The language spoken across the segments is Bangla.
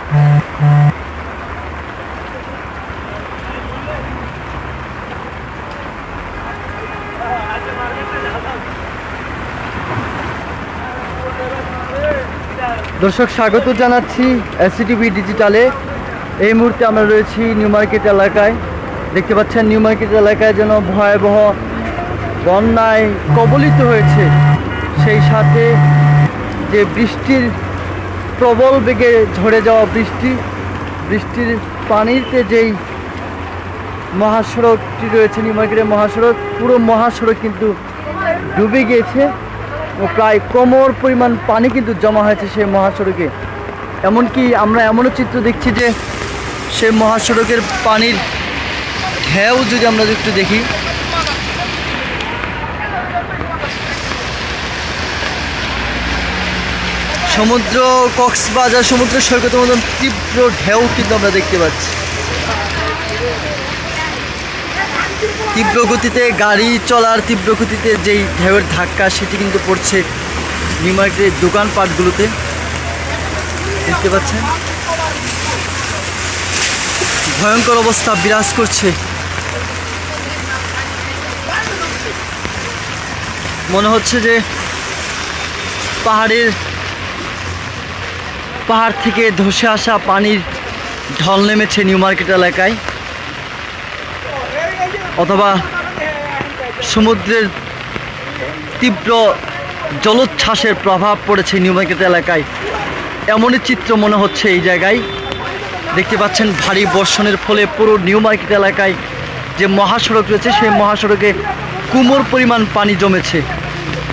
দর্শক স্বাগত জানাচ্ছি এসসিটিভি ডিজিটালে। এই মুহূর্তে আমরা রয়েছি নিউ মার্কেট এলাকায়। দেখতে পাচ্ছেন নিউ মার্কেট এলাকায় যেন ভয়াবহ বন্যায় কবলিত হয়েছে, সেই সাথে যে বৃষ্টির প্রবল বেগে ঝরে যাওয়া বৃষ্টির পানিতে যেই মহাসড়কটি রয়েছে, নিউ মার্কেটের মহাসড়ক, পুরো মহাসড়ক কিন্তু ডুবে গিয়েছে ও প্রায় কোমর পরিমাণ পানি কিন্তু জমা হয়েছে সেই মহাসড়কে। এমনকি আমরা এমনও চিত্র দেখছি যে সেই মহাসড়কের পানির ঢেউ যদি আমরা একটু দেখি, সমুদ্র কক্সবাজার সমুদ্র সৈকতের মতন তীব্র ঢেউ কিন্তু আমরা দেখতে পাচ্ছি। তীব্র গতিতে গাড়ি চলার তীব্র গতিতে যেই ঢেউয়ের ধাক্কা সেটি কিন্তু পড়ছে নিউ মার্কেটের দোকানপাটগুলোতে। দেখতে পাচ্ছেন ভয়ঙ্কর অবস্থা বিরাজ করছে। মনে হচ্ছে যে পাহাড় থেকে ধসে আসা পানির ঢল নেমেছে নিউ মার্কেট এলাকায়, অথবা সমুদ্রের তীব্র জলোচ্ছ্বাসের প্রভাব পড়েছে নিউ মার্কেট এলাকায়, এমনই চিত্র মনে হচ্ছে এই জায়গায়। দেখতে পাচ্ছেন ভারী বর্ষণের ফলে পুরো নিউ মার্কেট এলাকায় যে মহাসড়ক রয়েছে সেই মহাসড়কে কোমর পরিমাণ পানি জমেছে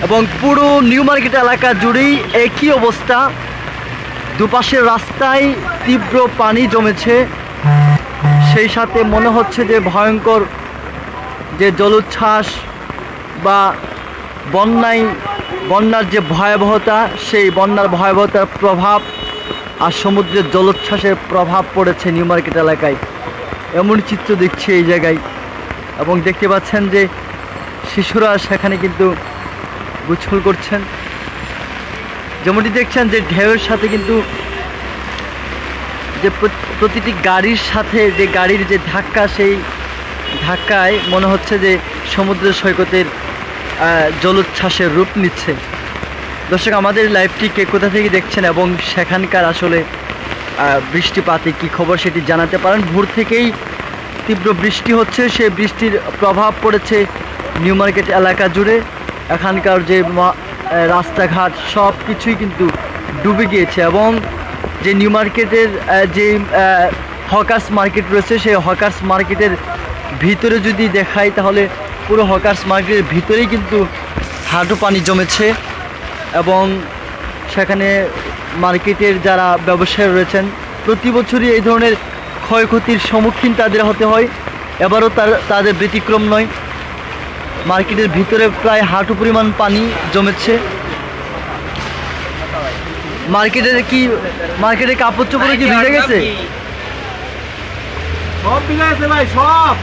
এবং পুরো নিউ মার্কেট এলাকা জুড়েই একই অবস্থা। দুপাশের রাস্তায় তীব্র পানি জমেছে, সেই সাথে মনে হচ্ছে যে ভয়ঙ্কর যে জলোচ্ছ্বাস বা বন্যার যে ভয়াবহতা, সেই বন্যার ভয়াবহতার প্রভাব আর সমুদ্রের জলোচ্ছ্বাসের প্রভাব পড়েছে নিউ মার্কেট এলাকায়, এমন চিত্র দেখছি এই জায়গায়। এবং দেখতে পাচ্ছেন যে শিশুরা সেখানে কিন্তু গোসল করছেন। যেমনটি দেখছেন যে ঢেউয়ের সাথে কিন্তু যে প্রতিটি গাড়ির সাথে যে গাড়ির যে ধাক্কা, সেই ধাক্কায় মনে হচ্ছে যে সমুদ্র সৈকতের জলোচ্ছ্বাসের রূপ নিচ্ছে। দর্শক, আমাদের লাইভটি কে কোথা থেকে দেখছেন এবং সেখানকার আসলে বৃষ্টিপাতে কী খবর সেটি জানাতে পারেন। ভোর থেকেই তীব্র বৃষ্টি হচ্ছে, সেই বৃষ্টির প্রভাব পড়েছে নিউ মার্কেট এলাকা জুড়ে। এখানকার যে রাস্তাঘাট সব কিছুই কিন্তু ডুবে গিয়েছে এবং যে নিউ মার্কেটের যে হকার্স মার্কেট রয়েছে, সেই হকার্স মার্কেটের ভিতরে যদি দেখাই তাহলে পুরো হকার্স মার্কেটের ভিতরেই কিন্তু হাঁটু পানি জমেছে এবং সেখানে মার্কেটের যারা ব্যবসায়ী রয়েছেন প্রতি বছরই এই ধরনের ক্ষয়ক্ষতির সম্মুখীন তাদের হতে হয়, এবারও তাদের ব্যতিক্রম নয়। মার্কেটের ভিতরে প্রায় হাঁটু পরিমাণ পানি জমেছে। মার্কেটের কাপড় চোপড়ে কি ভিজে গেছে? সব ভিজে গেছে ভাই, সব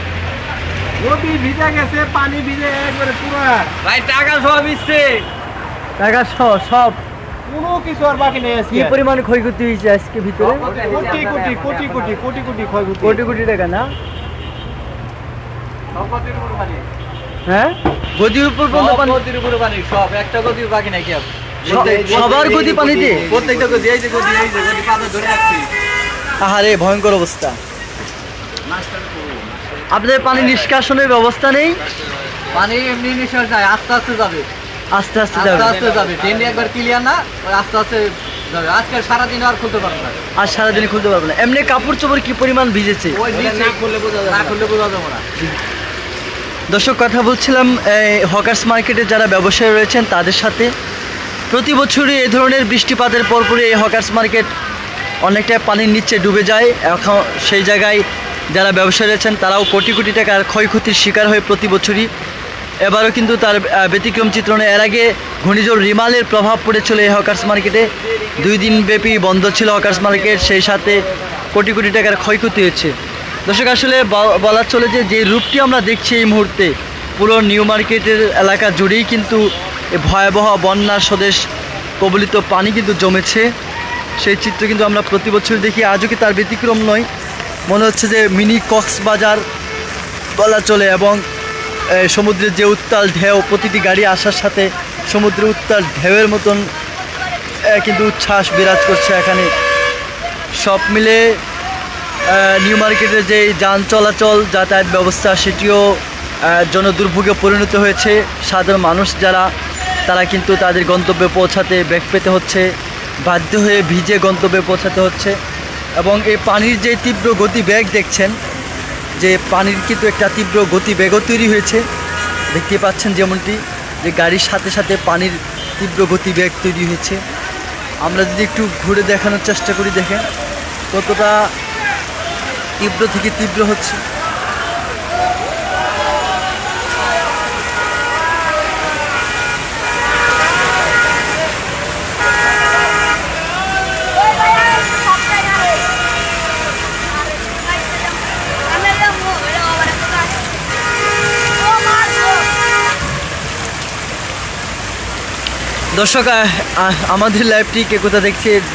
নদী ভিজে গেছে, পানি ভিজে একবারে পুরো ভাই, টাকা সব ভিজছে, টাকা সব কোনো কিছু আর বাকি নেই। কি পরিমাণ ক্ষয়ক্ষতি হয়েছে আজকে ভিতরে? কোটি কোটি কোটি কোটি কোটি কোটি ক্ষয়ক্ষতি, কোটি কোটি টাকা না? হ্যাঁ, গদির উপর গদির উপরে পানি, সব একটা গদির বাকি নাই। কি সবার গদি পানিতে, প্রত্যেকটা গদি, এই যে গদি, এই যে গদি পাতা ধরে রাখছি। আহারে ভয়ঙ্কর অবস্থা। আপনাদের পানি নিষ্কাশনের ব্যবস্থা নেই? পানি এমনি নিঃশ্বাস যায়, আস্তে আস্তে যাবে, আস্তে আস্তে যাবে। ট্রেন একবার ক্লিয়ার না, ওই আস্তে আস্তে যাবে। আজকে সারাদিন আর খুলতে পারবো না, আর সারাদিন খুলতে পারবো না। এমনি কাপড় চোপড় কি পরিমাণ ভিজেছে? ওই না খুললে বোঝা যাবে না। দর্শক, কথা বলছিলাম হকার্স মার্কেটে যারা ব্যবসায়ী রয়েছেন তাদের সাথে। প্রতি বছরই এই ধরনের বৃষ্টিপাতের পরপরই এই হকার্স মার্কেট অনেকটা পানির নিচে ডুবে যায়। এখন সেই জায়গায় যারা ব্যবসায়ী রয়েছেন তারাও কোটি কোটি টাকার ক্ষয়ক্ষতির শিকার হয় প্রতি বছরই। এবারও কিন্তু তার ব্যতিক্রম চিত্র নয়। এর আগে ঘূর্ণিঝড় রিমালের প্রভাব পড়েছিল এই হকার্স মার্কেটে, 2 দিন ব্যাপী বন্ধ ছিল হকার্স মার্কেট, সেই সাথে কোটি কোটি টাকার ক্ষয়ক্ষতি হয়েছে। দর্শক, আসলে বলার চলে যে রূপটি আমরা দেখছি এই মুহূর্তে পুরো নিউ মার্কেটের এলাকা জুড়েই কিন্তু ভয়াবহ বন্যার স্বদেশ কবলিত পানি কিন্তু জমেছে সেই চিত্র কিন্তু আমরা প্রতি বছর দেখি, আজও কি তার ব্যতিক্রম নয়। মনে হচ্ছে যে মিনি কক্সবাজার বলা চলে, এবং সমুদ্রের যে উত্তাল ঢেউ, প্রতিটি গাড়ি আসার সাথে সমুদ্রের উত্তাল ঢেউয়ের মতন কিন্তু উচ্ছ্বাস বিরাজ করছে এখানে। সব মিলে নিউ মার্কেটের যে যান চলাচল যাতায়াত ব্যবস্থা সেটিও জনদুর্ভোগে পরিণত হয়েছে। সাধারণ মানুষ যারা, তারা কিন্তু তাদের গন্তব্যে পৌঁছাতে বেগ পেতে হচ্ছে, বাধ্য হয়ে ভিজে গন্তব্যে পৌঁছাতে হচ্ছে। এবং এই পানির যে তীব্র গতিবেগ দেখছেন, যে পানির কিন্তু একটা তীব্র গতিবেগও তৈরি হয়েছে, দেখতে পাচ্ছেন যেমনটি যে গাড়ির সাথে সাথে পানির তীব্র গতিবেগ তৈরি হয়েছে। আমরা যদি একটু ঘুরে দেখানোর চেষ্টা করি, দেখেন কতটা তীব্র থেকে তীব্র হচ্ছে। দর্শক, আমাদের লাইভটি কে কোথা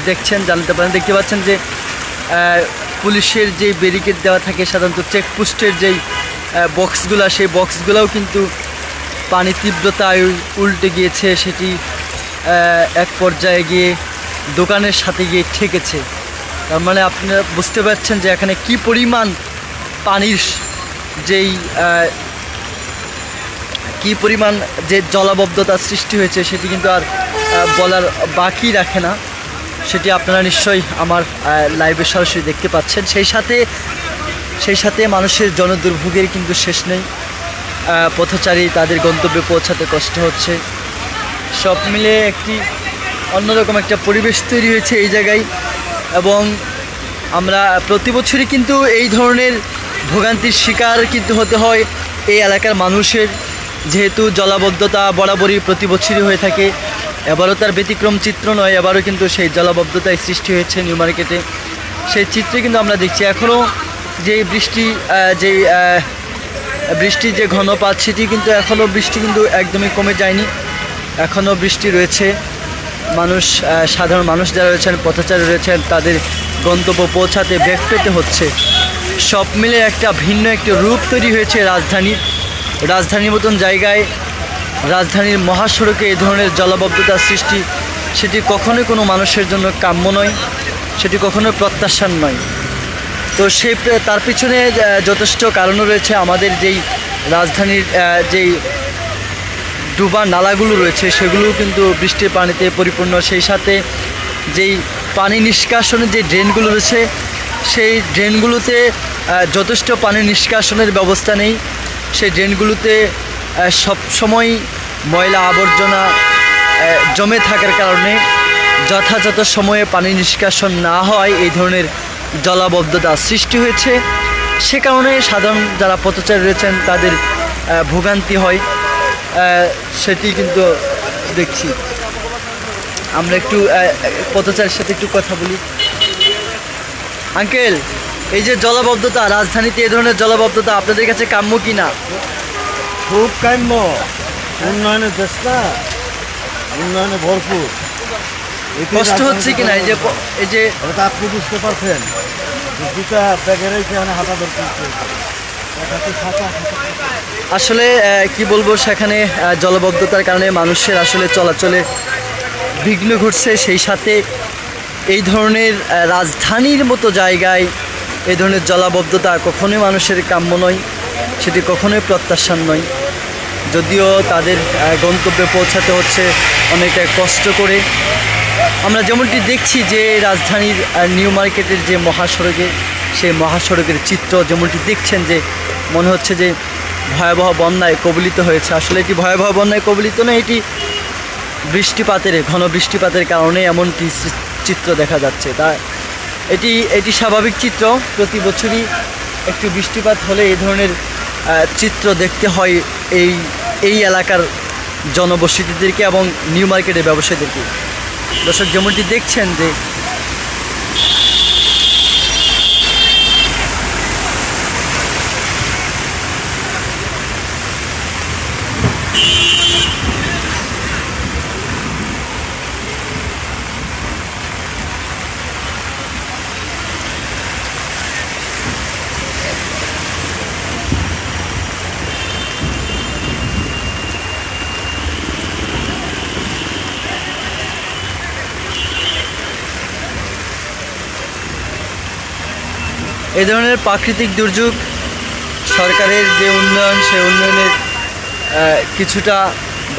দেখছেন জানতে পারেন। দেখতে পাচ্ছেন যে পুলিশের যে ব্যারিকেড দেওয়া থাকে সাধারণত চেকপোস্টের যেই বক্সগুলো, সেই বক্সগুলোও কিন্তু পানি তীব্রতায় উল্টে গিয়েছে। সেটি এক পর্যায়ে গিয়ে দোকানের সাথে গিয়ে ঠেকেছে। তার মানে আপনারা বুঝতে পারছেন যে এখানে কি পরিমাণ পানির যেই কি পরিমাণ যে জলাবদ্ধতার সৃষ্টি হয়েছে সেটি কিন্তু আর বলার বাকি রাখে না। সেটি আপনারা নিশ্চয়ই আমার লাইভে সরাসরি দেখতে পাচ্ছেন। সেই সাথে মানুষের জনদুর্ভোগের কিন্তু শেষ নেই। পথচারী তাদের গন্তব্যে পৌঁছাতে কষ্ট হচ্ছে। সব মিলে একটি অন্যরকম একটা পরিবেশ তৈরি হয়েছে এই জায়গায়। এবং আমরা প্রতি বছরই কিন্তু এই ধরনের ভোগান্তির শিকার কিন্তু হতে হয় এই এলাকার মানুষের, যেহেতু জলাবদ্ধতা বরাবরই প্রতি বছরই হয়ে থাকে। এবারও তার ব্যতিক্রম চিত্র নয়, এবারও কিন্তু সেই জলাবদ্ধতায় সৃষ্টি হয়েছে নিউ মার্কেটে। সেই চিত্রে কিন্তু আমরা দেখছি এখনও যেই বৃষ্টির যে ঘনপাত, সেটি কিন্তু এখনও বৃষ্টি কিন্তু একদমই কমে যায়নি, এখনও বৃষ্টি রয়েছে। সাধারণ মানুষ যারা রয়েছেন, পথচারী রয়েছেন, তাদের গন্তব্য পৌঁছাতে বেগ পেতে হচ্ছে। সব মিলে একটা ভিন্ন একটি রূপ তৈরি হয়েছে রাজধানীর মতন জায়গায়। রাজধানীর মহাসড়কে এই ধরনের জলাবদ্ধতার সৃষ্টি, সেটি কখনোই কোনো মানুষের জন্য কাম্য নয়, সেটি কখনোই প্রত্যাশার নয়। তো তার পিছনে যথেষ্ট কারণও রয়েছে। আমাদের যেই রাজধানীর যেই ডুবা নালাগুলো রয়েছে সেগুলোও কিন্তু বৃষ্টির পানিতে পরিপূর্ণ। সেই সাথে যেই পানি নিষ্কাশনের যে ড্রেনগুলো রয়েছে, সেই ড্রেনগুলোতে যথেষ্ট পানি নিষ্কাশনের ব্যবস্থা নেই। সেই ড্রেনগুলোতে সবসময় ময়লা আবর্জনা জমে থাকার কারণে যথাযথ সময়ে পানি নিষ্কাশন না হয় এই ধরনের জলাবদ্ধতা সৃষ্টি হয়েছে। সে কারণে সাধারণ যারা পথচারী রয়েছেন তাদের ভোগান্তি হয়, সেটি কিন্তু দেখছি। আমরা একটু পথচারীর সাথে একটু কথা বলি। আঙ্কেল, এই যে জলাবদ্ধতা, রাজধানীতে এই ধরনের জলাবদ্ধতা আপনাদের কাছে কাম্য কি না? খুব কাম্য। উন্নয়নের দেশ না, উন্নয়নে ভরপুর। কষ্ট হচ্ছে কিনা এই যে ওটা আপনি বুঝতে পারছেন? দুটা ব্যাগের এখানে হাঁটা দরকার। আসলে কি বলবো, সেখানে জলাবদ্ধতার কারণে মানুষের আসলে চলাচলে বিঘ্ন ঘটছে। সেই সাথে এই ধরনের রাজধানীর মতো জায়গায় এই ধরনের জলাবদ্ধতা কখনোই মানুষের কাম্য নয়, সেটি কখনোই প্রত্যাশার নয়। যদিও তাদের গন্তব্যে পৌঁছাতে হচ্ছে অনেকটা কষ্ট করে। আমরা যেমনটি দেখছি যে রাজধানীর নিউ মার্কেটের যে মহাসড়কে, সেই মহাসড়কের চিত্র যেমনটি দেখছেন, যে মনে হচ্ছে যে ভয়াবহ বন্যায় কবলিত হয়েছে। আসলে এটি ভয়াবহ বন্যায় কবলিত নয়, এটি ঘন বৃষ্টিপাতের কারণে এমনটি চিত্র দেখা যাচ্ছে। তা এটি স্বাভাবিক চিত্র। প্রতি বছরই একটু বৃষ্টিপাত হলে এই ধরনের চিত্র দেখতে হয় এই এলাকার জনবসতিদেরকে এবং নিউ মার্কেটের ব্যবসায়ীদেরকে। দর্শক, যেমনটি দেখছেন যে এই ধরনের প্রাকৃতিক দুর্যোগ সরকারের যে উন্নয়ন সেই উন্নয়নের কিছুটা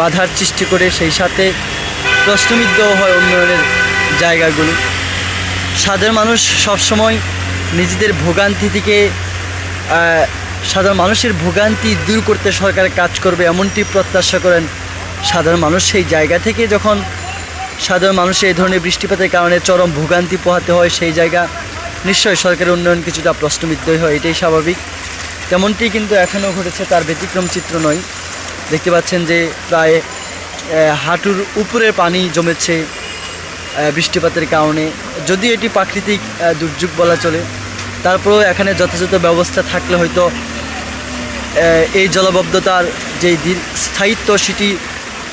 বাধার সৃষ্টি করে, সেই সাথে প্রশ্নবিদ্ধ হয় উন্নয়নের জায়গাগুলো। সাধারণ মানুষ সবসময় নিজেদের ভোগান্তি থেকে সাধারণ মানুষের ভোগান্তি দূর করতে সরকার কাজ করবে এমনটি প্রত্যাশা করেন সাধারণ মানুষ। সেই জায়গা থেকে যখন সাধারণ মানুষের এই ধরনের বৃষ্টিপাতের কারণে চরম ভোগান্তি পোহাতে হয়, সেই জায়গা নিশ্চয়ই সরকারের উন্নয়ন কিছুটা প্রশ্নবিদ্ধই হয়, এটাই স্বাভাবিক। তেমনটি কিন্তু এখনও ঘটেছে, তার ব্যতিক্রম চিত্র নয়। দেখতে পাচ্ছেন যে প্রায় হাঁটুর উপরে পানি জমেছে বৃষ্টিপাতের কারণে। যদি এটি প্রাকৃতিক দুর্যোগ বলা চলে, তারপরেও এখানে যথাযথ ব্যবস্থা থাকলে হয়তো এই জলাবদ্ধতার যে স্থায়িত্ব সেটি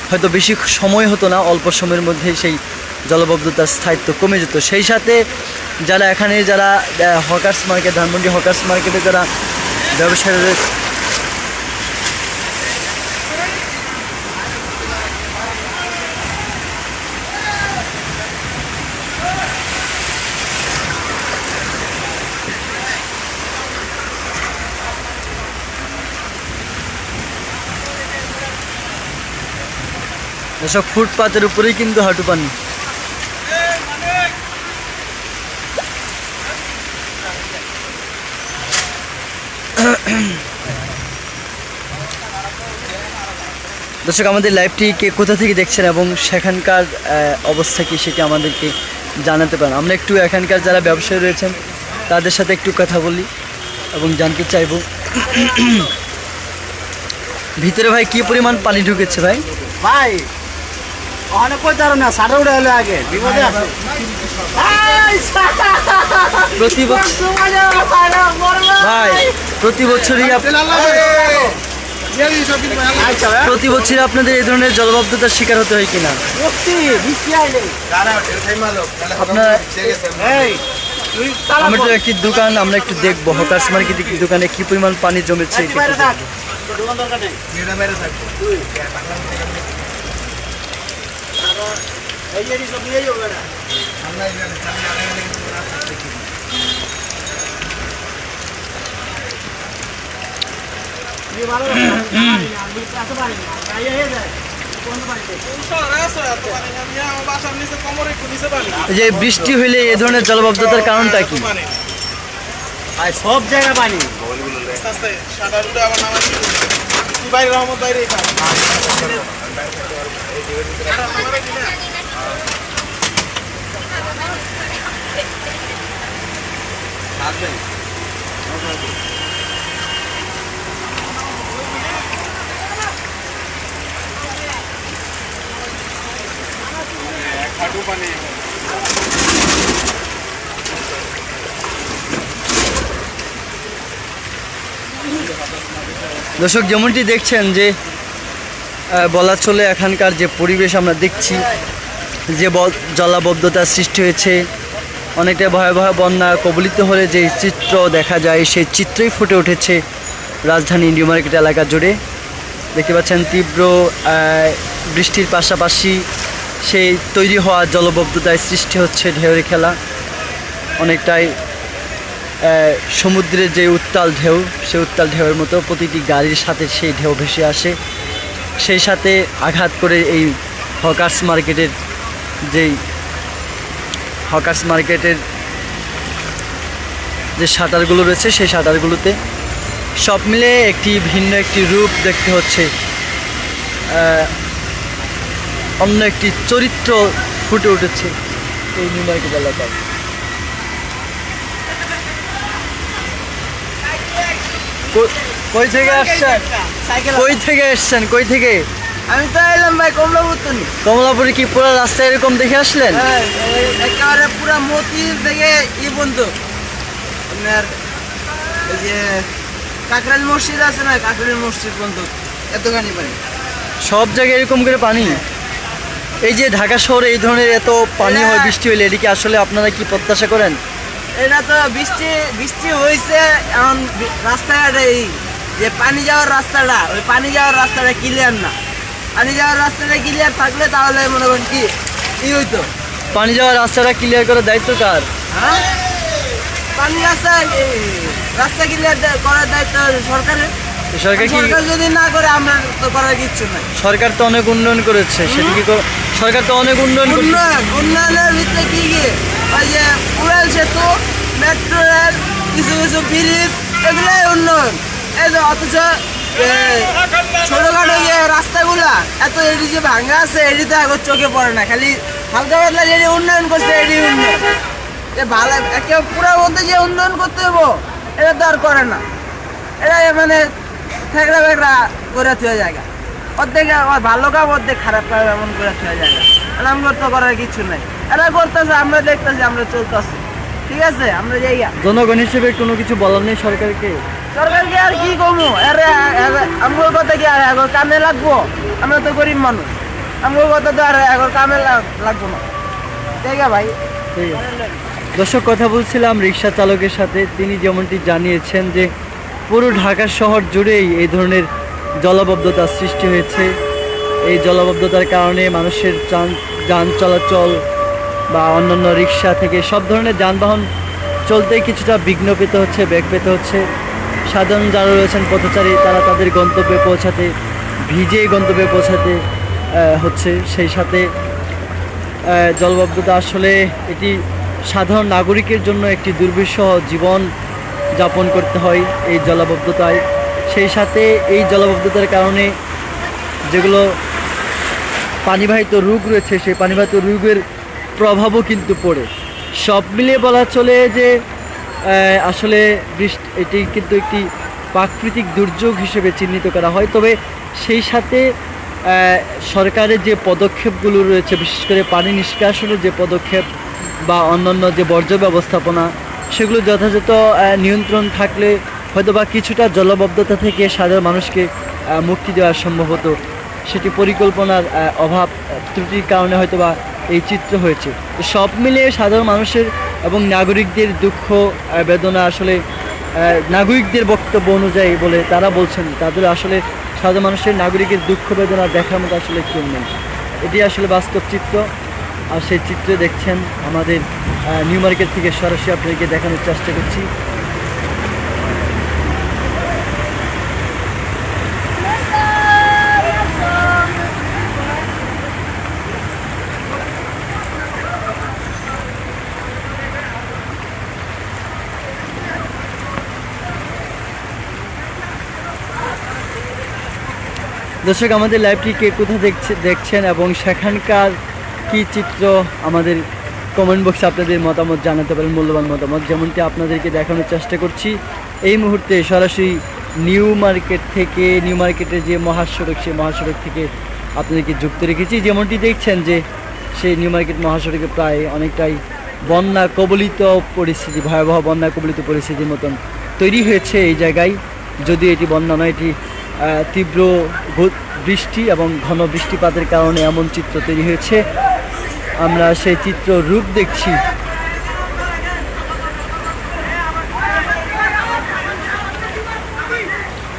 হয়তো বেশি সময় হতো না, অল্প সময়ের মধ্যেই সেই জলাবদ্ধতার স্থায়িত্ব কমে যেত। সেই সাথে যারা এখানে যারা হকার্স মার্কেট, ধানমন্ডি হকার্স মার্কেটে যারা ব্যবসায়ী রয়েছে, এসব ফুটপাতের উপরেই কিন্তু হাঁটু পানি। দর্শক, আমাদের লাইভটি কে কোথা থেকে দেখছেন এবং সেখানকার অবস্থা কী সেটি আমাদেরকে জানাতে পারেন। আমরা একটু এখানকার যারা ব্যবসায়ী রয়েছেন তাদের সাথে একটু কথা বলি এবং জানতে চাইব ভিতরে ভাই কি পরিমাণ পানি ঢুকেছে। ভাই ভাই ওখানে কই দাঁড়ো না, সাড়ে উঠে হলে আগে বিপদে আছে। ভাই প্রতি বছরই প্রতি বছরই আপনাদের এই ধরনের জলবদ্ধতার শিকার হতে হয় কিনা? আপনার আমার তো একটি দোকান, আমরা একটু দেখবো হকার্স মার্কেট দোকানে কি পরিমাণ পানি জমেছে। যে বৃষ্টি হইলে এই ধরনের জলবদ্ধতার কারণটা কি? সব জায়গা পানি। দর্শক, যেমনটি দেখছেন যে বলা চলে এখানকার যে পরিবেশ আমরা দেখছি, যে জলাবদ্ধতার সৃষ্টি হয়েছে, অনেকটা ভয়াবহ বন্যা কবলিত হলে যে চিত্র দেখা যায় সেই চিত্রই ফুটে উঠেছে রাজধানী নিউ মার্কেট এলাকা জুড়ে। দেখতে পাচ্ছেন তীব্র বৃষ্টির পাশাপাশি সেই তৈরি হওয়া জলবদ্ধতায় সৃষ্টি হচ্ছে ঢেউয়ের খেলা। অনেকটাই সমুদ্রের যে উত্তাল ঢেউ, সেই উত্তাল ঢেউয়ের মতো প্রতিটি গাড়ির সাথে সেই ঢেউ ভেসে আসে, সেই সাথে আঘাত করে এই হকার্স মার্কেটের যে শাটারগুলো রয়েছে সেই শাটারগুলোতে। সব মিলে একটি ভিন্ন একটি রূপ দেখতে হচ্ছে, অন্য একটি চরিত্র ফুটে উঠেছে এই নিউ মার্কেট এলাকায়। কই থেকে আসছেন? কই থেকে? আমি তো এলাম ভাই কমলাপুর। কমলাপুরে কি পুরো রাস্তা এরকম দেখে আসলেন? একেবারে পুরো মতি থেকে বন্ধু আপনার এই যে কাকরাইল মসজিদ আছে না, কাকরাইল মসজিদ বন্ধু এতখানি পানি। সব জায়গায় এরকম করে পানি? এই যে ঢাকা শহরে এই ধরনের এত পানি হয় বৃষ্টি হলে, এটা কি আসলে আপনারা কি প্রত্যাশা করেন? এটা তো বৃষ্টি হয়েছে, এখন রাস্তাঘাটে এই যে পানি যাওয়ার রাস্তাটা, ওই পানি যাওয়ার রাস্তাটা ক্লিয়ার না। পানি যাওয়ার রাস্তাটা ক্লিয়ার থাকলে তাহলে মনে করেন কি হইতো। পানি যাওয়ার রাস্তাটা ক্লিয়ার করার দায়িত্ব কার? হ্যাঁ, পানি রাস্তা ক্লিয়ার করার দায়িত্ব সরকারের। সরকার কি সরকার যদি না করে আমরা তো করার কিচ্ছু নাই। সরকার তো অনেক উন্নয়ন করেছে, সেটা কি সরকার তো অনেক উন্নয়ন করেছে। উন্নয়নের ভিতরে কি ওই যে উড়াল সেতু, মেট্রো রেল, কিছু কিছু ব্রিজ, এগুলাই উন্নয়ন। এই যে অথচ ছোটখাটো যে রাস্তাগুলা এত এটি যে ভাঙা আছে, এটি তো এখন চোখে পড়ে না। খালি হালকা পাতলা যেটি উন্নয়ন করছে এটি উন্নয়ন। ভালো একে পুরো মধ্যে যে উন্নয়ন করতে হবো এটা তো আর করে না। এটা মানে থেকড়া বেকড়া করে থুয়ে জায়গা, অর্ধেক ভালো কাম অর্ধেক খারাপ কাম এমন করে থুয়ে জায়গা। এরকম করতে করার কিছু নাই। এরা করতেছে, আমরা দেখতেছি, আমরা চলতেছি, ঠিক আছে, আমরা জায়গা। জনগণ হিসেবে কোনো কিছু বলার নেই সরকারকে। সরকারকে আর কি কমু, আমার কথা কি আর এখন কামে লাগবো? আমরা তো গরিব মানুষ, আমার কথা তো আর এখন কামে লাগবো না, ঠিক আছে ভাই। ঠিক আছে দর্শক, কথা বলছিলাম রিক্সা চালকের সাথে। তিনি যেমনটি জানিয়েছেন যে পুরো ঢাকা শহর জুড়েই এই ধরনের জলাবদ্ধতার সৃষ্টি হয়েছে। এই জলাবদ্ধতার কারণে মানুষের যান চলাচল বা অন্যান্য রিক্সা থেকে সব ধরনের যানবাহন চলতে কিছুটা বিঘ্ন পেতে হচ্ছে, বেগ পেতে হচ্ছে। সাধারণ যারা রয়েছেন পথচারী, তারা তাদের গন্তব্যে পৌঁছাতে ভিজেই গন্তব্যে পৌঁছাতে হচ্ছে। সেই সাথে জলাবদ্ধতা আসলে এটি সাধারণ নাগরিকের জন্য একটি দুর্বিষহ জীবন যাপন করতে হয় এই জলাবদ্ধতায়। সেই সাথে এই জলাবদ্ধতার কারণে যেগুলো পানিবাহিত রোগ রয়েছে, সেই পানিবাহিত রোগের প্রভাবও কিন্তু পড়ে। সব মিলিয়ে বলা চলে যে আসলে এটি কিন্তু একটি প্রাকৃতিক দুর্যোগ হিসেবে চিহ্নিত করা হয়। তবে সেই সাথে সরকারের যে পদক্ষেপগুলো রয়েছে, বিশেষ করে পানি নিষ্কাশনের যে পদক্ষেপ বা অন্যান্য যে বর্জ্য ব্যবস্থাপনা, সেগুলো যথাযথ নিয়ন্ত্রণ থাকলে হয়তোবা কিছুটা জলাবদ্ধতা থেকে সাধারণ মানুষকে মুক্তি দেওয়া সম্ভব হতো। সেটি পরিকল্পনার অভাব ত্রুটির কারণে হয়তোবা এই চিত্র হয়েছে। সব মিলিয়ে সাধারণ মানুষের এবং নাগরিকদের দুঃখ বেদনা আসলে নাগরিকদের বক্তব্য অনুযায়ী বলে তারা বলছেন, তাদের আসলে সাধারণ মানুষের নাগরিকের দুঃখ বেদনা দেখার মতো আসলে কেউ নেই। এটি আসলে বাস্তব চিত্র। আর সেই চিত্রে দেখছেন আমাদের নিউ মার্কেট থেকে সরাসরি আপনাদেরকে দেখানোর চেষ্টা করছি। দর্শক, আমাদের লাইভটি কে কোথায় দেখছেন এবং সেখানকার কি চিত্র আমাদের কমেন্ট বক্সে আপনাদের মতামত জানাতে পারেন, মূল্যবান মতামত। যেমনটি আপনাদেরকে দেখানোর চেষ্টা করছি এই মুহূর্তে সরাসরি নিউ মার্কেটের যে মহাসড়ক, সেই মহাসড়ক থেকে আপনাদেরকে যুক্ত রেখেছি। যেমনটি দেখছেন যে সেই নিউ মার্কেট মহাসড়কে প্রায় অনেকটাই বন্যা কবলিত পরিস্থিতি, ভয়াবহ বন্যা কবলিত পরিস্থিতির মতন তৈরি হয়েছে এই জায়গায়। যদিও এটি বন্যা নয়, এটি তীব্র বৃষ্টি এবং ঘন বৃষ্টিপাতের কারণে এমন চিত্র তৈরি হয়েছে। আমরা সেই চিত্র রূপ দেখছি।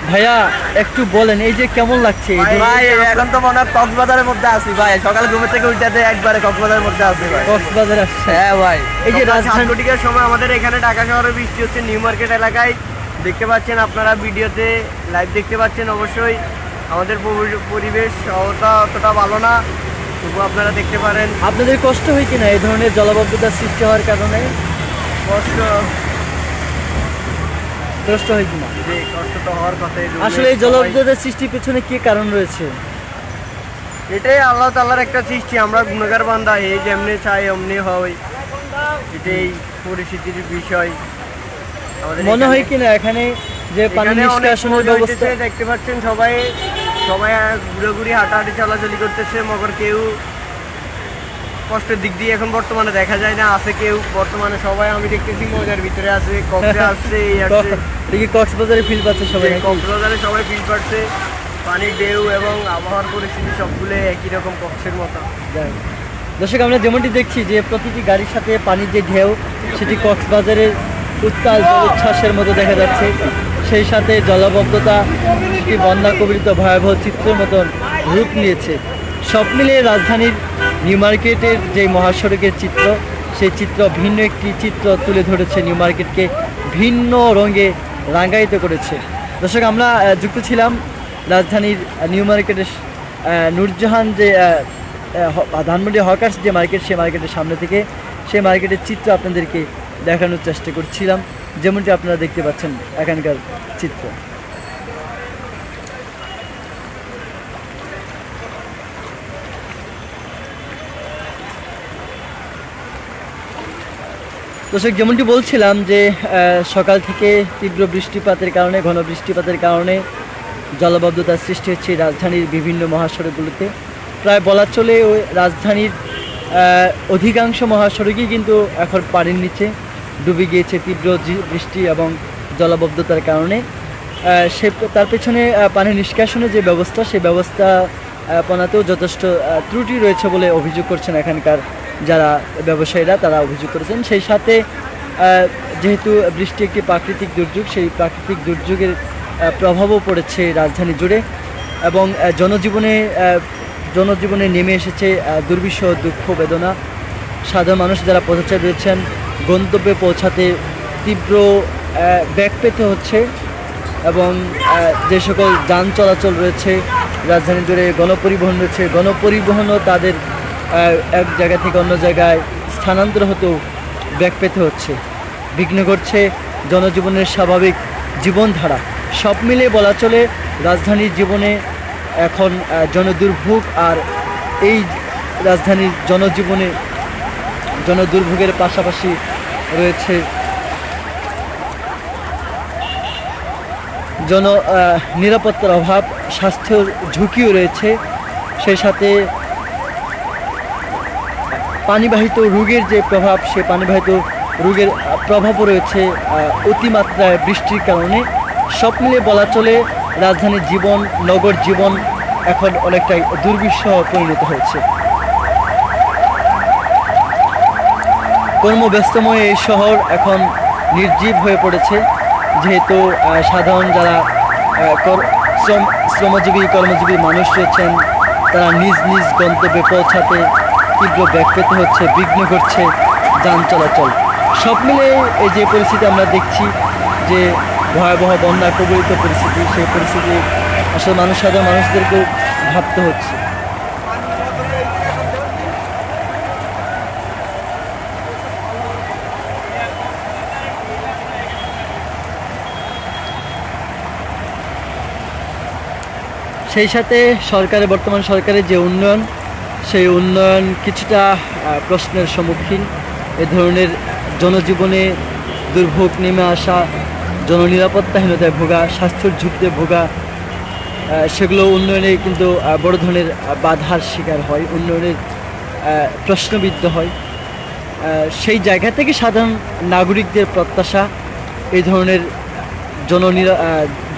ভাইয়া একটু বলেন, এই যে কেমন লাগছে? ভাই এখন তো মনে হয় কক্সবাজারের মধ্যে আছি ভাই, সকালে ঘুমের থেকে উঠাতে একবারে কক্সবাজারের মধ্যে আছি ভাই। কক্সবাজার আসছে? হ্যাঁ ভাই, এই যে রাজধানীর সময় আমাদের এখানে ঢাকা শহরে বৃষ্টি হচ্ছে নিউ মার্কেট এলাকায়, দেখতে পাচ্ছেন আপনারা, ভিডিওতে লাইভ দেখতে পাচ্ছেন। অবশ্যই আমাদের পরিবেশ অতটা ভালো না, তবু আপনারা দেখতে পারেন। আপনাদের কষ্ট হয় কিনা এই ধরনের জলাবদ্ধতার সৃষ্টি হওয়ার কারণে? কষ্ট হয় কিনা? কষ্ট তো হওয়ার কথাই। আসলে এই জলাবদ্ধতার সৃষ্টির পেছনে কি কারণ রয়েছে? এটাই আল্লাহ তাআলার একটা সৃষ্টি, আমরা গুনাহগার বান্দা, এই যেমনি চাই অমনি হয়, এটাই পরিস্থিতির বিষয়। মনে হয় কিনা এখানে যে পানি নিষ্কাশনের ব্যবস্থা দেখতে পাচ্ছেন, সবাই ঘুরে হাঁটাহাঁটি চলাচলি করতেছে, মগর কেউ কষ্টের দিক দিয়ে এখন বর্তমানে দেখা যায় না। আছে কেউ বর্তমানে, সবাই আমি দেখতেছি মজার ভিতরে আছে, কক্সে আসছে, কক্সবাজারে ফিল পাচ্ছে সবাই, কক্সবাজারে সবাই ফিল পাচ্ছে। পানির ঢেউ এবং আবহাওয়ার পরিস্থিতি সবগুলো একই রকম কক্সের মতো। দর্শক, আমরা যেমনটি দেখছি যে প্রতিটি গাড়ির সাথে পানির যে ঢেউ, সেটি কক্সবাজারের উত্তাল জলোচ্ছ্বাসের মতো দেখা যাচ্ছে। সেই সাথে জলাবদ্ধতা একটি বন্যা কবলিত ভয়াবহ চিত্রের মতন রূপ নিয়েছে। সব মিলিয়ে রাজধানীর নিউ মার্কেটের যে মহাসড়কের চিত্র, সেই চিত্র, ভিন্ন একটি চিত্র তুলে ধরেছে, নিউ মার্কেটকে ভিন্ন রঙে রাঙ্গায়িত করেছে। দর্শক, আমরা যুক্ত ছিলাম রাজধানীর নিউ মার্কেটের নূরজাহান যে ধানমন্ডি হকার্স যে মার্কেট, সেই মার্কেটের সামনে থেকে সেই মার্কেটের চিত্র আপনাদেরকে দেখানোর চেষ্টা করছিলাম, যেমনটি আপনারা দেখতে পাচ্ছেন এখানকার চিত্র। দর্শক, যেমনটি বলছিলাম যে সকাল থেকে তীব্র বৃষ্টিপাতের কারণে, ঘন বৃষ্টিপাতের কারণে জলাবদ্ধতার সৃষ্টি হচ্ছে রাজধানীর বিভিন্ন মহাসড়কগুলোতে। প্রায় বলা চলে ওই রাজধানীর অধিকাংশ মহাসড়কই কিন্তু এখন পানির নিচে ডুবে গিয়েছে তীব্র বৃষ্টি এবং জলাবদ্ধতার কারণে। তার পেছনে পানি নিষ্কাশনের যে ব্যবস্থা, সেই ব্যবস্থাপনাতেও যথেষ্ট ত্রুটি রয়েছে বলে অভিযোগ করছেন এখানকার যারা ব্যবসায়ীরা, তারা অভিযোগ করেছেন। সেই সাথে যেহেতু বৃষ্টি একটি প্রাকৃতিক দুর্যোগ, সেই প্রাকৃতিক দুর্যোগের প্রভাবও পড়েছে রাজধানী জুড়ে এবং জনজীবনে নেমে এসেছে দুর্বিষহ দুঃখ বেদনা। সাধারণ মানুষ যারা পথচারী রয়েছেন, গন্তব্যে পৌঁছাতে তীব্র বেগ পেতে হচ্ছে এবং যে সকল যান চলাচল রয়েছে রাজধানী জুড়ে, গণপরিবহন রয়েছে, গণপরিবহনও তাদের এক জায়গা থেকে অন্য জায়গায় স্থানান্তর হতেও বেগ পেতে হচ্ছে। বিঘ্ন ঘটছে জনজীবনের স্বাভাবিক জীবনধারা। সব মিলে বলা চলে রাজধানীর জীবনে এখন জনদুর্ভোগ, আর এই রাজধানীর জনদুর্ভোগের পাশাপাশি রয়েছে নিরাপত্তার অভাব, স্বাস্থ্যের ঝুঁকিও রয়েছে। সেই সাথে পানিবাহিত রোগের যে প্রভাব, সে পানিবাহিত রোগের প্রভাবও রয়েছে অতিমাত্রায় বৃষ্টির কারণে। সব মিলিয়ে বলা চলে রাজধানীর জীবন, নগর জীবন এখন অনেকটাই দুর্বিষহ পরিণত হয়েছে। কর্মব্যস্তময় এই শহর এখন নির্জীব হয়ে পড়েছে, যেহেতু সাধারণ যারা কর্মজীবী মানুষ রয়েছেন, তারা নিজ নিজ গন্তব্যে পৌঁছাতে তীব্র বেগ পেতে হচ্ছে, বিঘ্ন ঘটছে যান চলাচল। সব মিলে এই যে পরিস্থিতি আমরা দেখছি, যে ভয়াবহ বন্যা কবলিত পরিস্থিতি, সেই পরিস্থিতি আসলে সাধারণ মানুষদেরকেও ভাবতে হচ্ছে। সেই সাথে বর্তমান সরকারের যে উন্নয়ন, সেই উন্নয়ন কিছুটা প্রশ্নের সম্মুখীন। এ ধরনের জনজীবনে দুর্ভোগ নেমে আসা, জননিরাপত্তাহীনতায় ভোগা, স্বাস্থ্যের ঝুঁকিতে ভোগা, সেগুলো উন্নয়নে কিন্তু বড় ধরনের বাধার শিকার হয়, উন্নয়নের প্রশ্নবিদ্ধ হয়। সেই জায়গা থেকে সাধারণ নাগরিকদের প্রত্যাশা এই ধরনের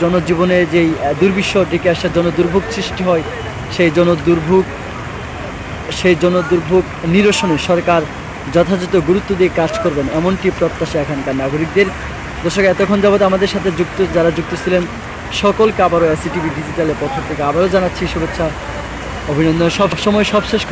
জনজীবনে যেই দুর্বিষহ ডেকে আসা, জনদুর্ভোগ সৃষ্টি হয়, সেই জনদুর্ভোগ নিরসনে সরকার যথাযথ গুরুত্ব দিয়ে কাজ করবেন, এমনটি প্রত্যাশা এখানকার নাগরিকদের। দর্শক, এতক্ষণ যাবত আমাদের সাথে যারা যুক্ত ছিলেন সকলকে আবারও এসিটিভি ডিজিটালের পক্ষ থেকে আবারও জানাচ্ছি শুভেচ্ছা, অভিনন্দন। সব সময় সবশেষ খবর